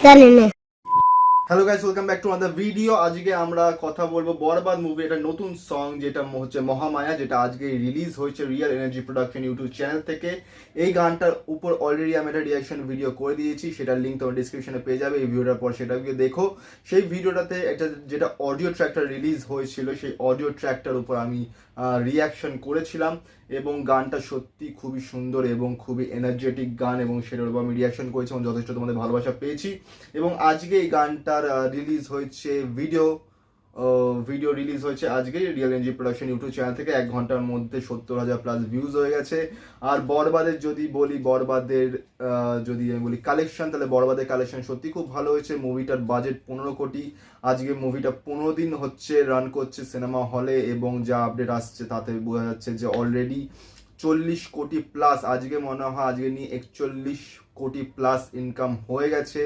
জানি না। Hello guys, welcome back to another video. আজকে আমরা কথা বলবো বরবাদ মুভি, এটা নতুন সং যেটা হচ্ছে মহামায়া, যেটা আজকে রিলিজ হয়েছে real energy production YouTube channel থেকে। এই গানটার উপর অলরেডি আমি একটা রিয়াকশন ভিডিও করে দিয়েছি, সেটার লিঙ্ক তোমার ডিসক্রিপশনে পেয়ে যাবে। এই ভিডিওটার পর সেটা গিয়ে দেখো। সেই ভিডিওটাতে একটা যেটা অডিও ট্র্যাকটা রিলিজ হয়েছিল, সেই অডিও ট্র্যাকটার উপর আমি রিয়াকশন করেছিলাম এবং গানটা সত্যি খুবই সুন্দর এবং খুবই এনার্জেটিক গান, এবং সেটার উপর আমি রিয়াকশন করেছি এবং যথেষ্ট তোমাদের ভালোবাসা পেয়েছি। এবং আজকে এই গানটার রিলিজ হয়েছে ভিডিও রিলিজ হয়েছে আজকে real NG production YouTube channel থেকে। 1 ঘন্টার মধ্যে 70,000 প্লাস ভিউজ হয়ে গেছে। আর বরবাদের যদি আমি বলি কালেকশন, তাহলে বরবাদের কালেকশন সত্যি খুব ভালো হয়েছে। মুভিটার বাজেট 15 কোটি। আজকে মুভিটা 15 দিন হচ্ছে রান করছে সিনেমা হলে, এবং যা আপডেট আসছে তাতে বোঝা যাচ্ছে যে অলরেডি 40 কোটি প্লাস, আজকে মনে হয় আজকে নিয়ে 41 কোটি প্লাস ইনকাম হয়ে গেছে।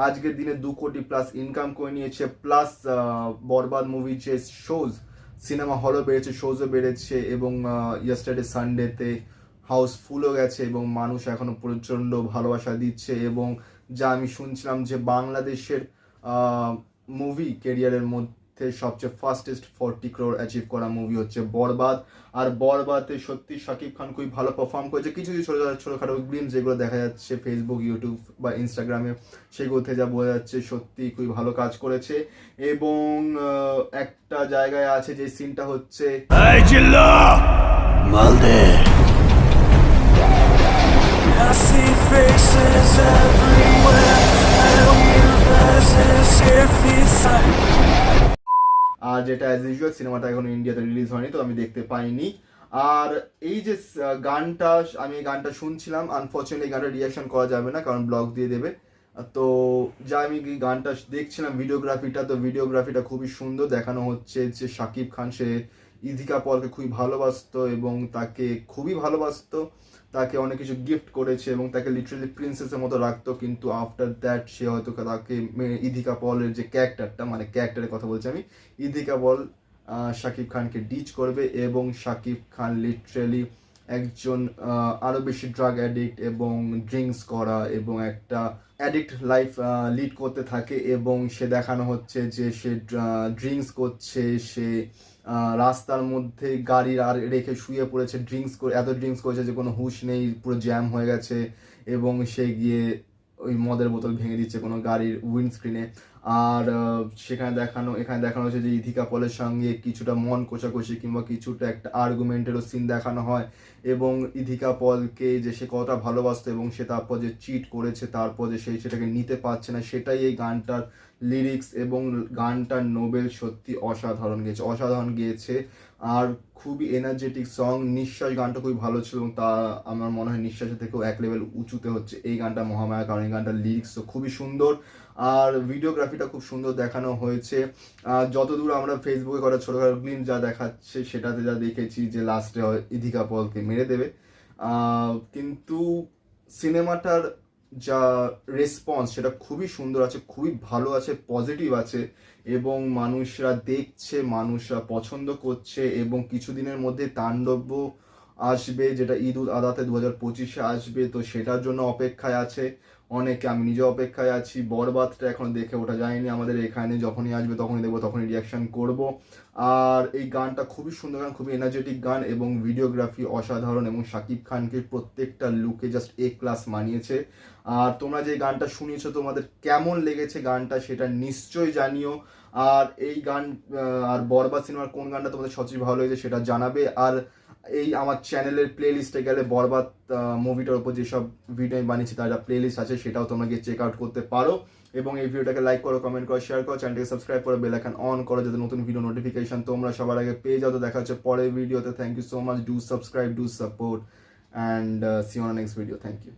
আজকের দিনে 2 কোটি প্লাস ইনকাম করে নিয়েছে। প্লাস বরবাদ মুভি যে শোজ সিনেমা হলও বেড়েছে, শোজও বেড়েছে, এবং ইয়েস্টারডে সানডেতে হাউসফুলও গেছে, এবং মানুষ এখনো প্রচণ্ড ভালোবাসা দিচ্ছে। এবং যা আমি শুনছিলাম যে বাংলাদেশের মুভি কেরিয়ারের মধ্যে সবচেয়ে ফাস্টেস্ট 40 crore অ্যাচিভ করা মুভি হচ্ছে বরবাদ। আর বরবাদে সত্যি শাকিব খান খুবই ভালো পারফর্ম করেছে। কিছু কিছু ছোটোখাটো গ্লিমস যেগুলো দেখা যাচ্ছে ফেসবুক, ইউটিউব বা ইনস্টাগ্রামে, সেগুলো থেকে যা বোঝা যাচ্ছে সত্যি খুবই ভালো কাজ করেছে। এবং একটা জায়গায় আছে যে সিনটা হচ্ছে I see faces everywhere, universes here inside. আর যেটা অ্যাজ ইউজুয়াল সিনেমাটা এখন ইন্ডিয়াতে রিলিজ হয়নি, তো আমি দেখতে পাইনি। আর এই যে আমি এই গানটা শুনছিলাম, আনফর্চুনেটলি এই গানটা রিয়াকশন করা যাবে না, কারণ ব্লগ দিয়ে দেবে। তো যা আমি এই গানটা দেখছিলাম ভিডিওগ্রাফিটা খুবই সুন্দর। দেখানো হচ্ছে যে শাকিব খান সে ইধিকা পলকে খুবই ভালোবাসতো এবং তাকে খুবই ভালোবাসতো, তাকে অনেক কিছু গিফট করেছে এবং তাকে লিটারালি প্রিন্সেসের মতো রাখতো। কিন্তু আফটার দ্যাট সে হয়তো তাকে ইধিকা পলের যে ক্যারেক্টারের কথা বলছি আমি, ইধিকা পল শাকিব খানকে ডিচ করবে, এবং শাকিব খান লিটারালি একজন আরও বেশি ড্রাগ অ্যাডিক্ট এবং ড্রিঙ্কস করা এবং একটা অ্যাডিক্ট লাইফ লিড করতে থাকে। এবং সে দেখানো হচ্ছে যে সে ড্রিঙ্কস করছে, সে রাস্তার মধ্যে গাড়ি আর রেখে শুয়ে পড়েছে, এত ড্রিঙ্কস করেছে যে কোনো হুঁশ নেই, পুরো জ্যাম হয়ে গেছে, এবং সে গিয়ে ওই মদের বোতল ভেঙে দিচ্ছে কোনো গাড়ির উইন্ডস্ক্রিনে। আর এখানে দেখানো হচ্ছে যে ইধিকা পলের সঙ্গে কিছুটা মন কোষাকষি কিংবা কিছুটা একটা আর্গুমেন্টেরও সিন দেখানো হয়, এবং ইধিকা পলকে যে সে কতটা ভালোবাসতো এবং সে তারপর যে চিট করেছে, তারপর যে সেটাকে নিতে পারছে না, সেটাই এই গানটার লিরিক্স। এবং গানটার নোবেল সত্যি অসাধারণ গিয়েছে। আর খুবই এনার্জেটিক সং। নিঃশ্বাস গানটা খুবই ভালো ছিল, এবং তা আমার মনে হয় নিঃশ্বাসের থেকেও এক লেভেল উঁচুতে হচ্ছে এই গানটা মহামায়া, কারণ এই গানটার লিরিক্সও খুবই সুন্দর আর ভিডিওগ্রাফিটা খুব সুন্দর দেখানো হয়েছে। যতদূর আমরা ফেসবুকে করা ছোটখাটো গ্লিম যা দেখাচ্ছে, সেটাতে যা দেখেছি যে লাস্টে ইধিকা পলকে মেরে দেবে, কিন্তু সিনেমাটার যা রেসপন্স সেটা খুবই সুন্দর আছে, খুবই ভালো আছে, পজিটিভ আছে, এবং মানুষরা দেখছে, মানুষরা পছন্দ করছে। এবং কিছুদিনের মধ্যে তাণ্ডব আসবে, যেটা ঈদ উল আদাতে 2025-এ আসবে, তো সেটার জন্য অপেক্ষায় আছে অনেকে। আমি নিজে অপেক্ষায় আছি। বরবাদটা এখন দেখে ওঠা যায়নি আমাদের এখানে, যখনই আসবে তখনই দেখবো, তখনই রিয়াকশন করব। আর এই গানটা খুবই সুন্দর গান, খুবই এনার্জেটিক গান, এবং ভিডিওগ্রাফি অসাধারণ, এবং শাকিব খানকে প্রত্যেকটা লুকে জাস্ট এ ক্লাস মানিয়েছে। আর তোমরা যে গানটা শুনিয়েছো তোমাদের কেমন লেগেছে গানটা, সেটা নিশ্চয়ই জানিও। আর এই গান আর বরবাদ সিনেমার কোন গানটা তোমাদের সবচেয়ে ভালো লেগেছে সেটা জানাবে। আর এই আমার চ্যানেলের প্লে লিস্টে গেলে বরবাদ মুভিটার উপর যেসব ভিডিও আমি বানিয়েছি তার প্লে লিস্ট আছে, সেটাও তোমরা গিয়ে চেক আউট করতে পারো। এবং এই ভিডিওটাকে লাইক করো, কমেন্ট করো, শেয়ার করো, চ্যানেলটাকে সাবস্ক্রাইব করো, বেল আইকন অন করো, যাতে নতুন ভিডিও নোটিফিকেশন তোমরা সবার আগে পেয়ে যাও। তো দেখা হচ্ছে পরের ভিডিওতে। Thank you so much, do subscribe, do support, and see on next video. Thank you.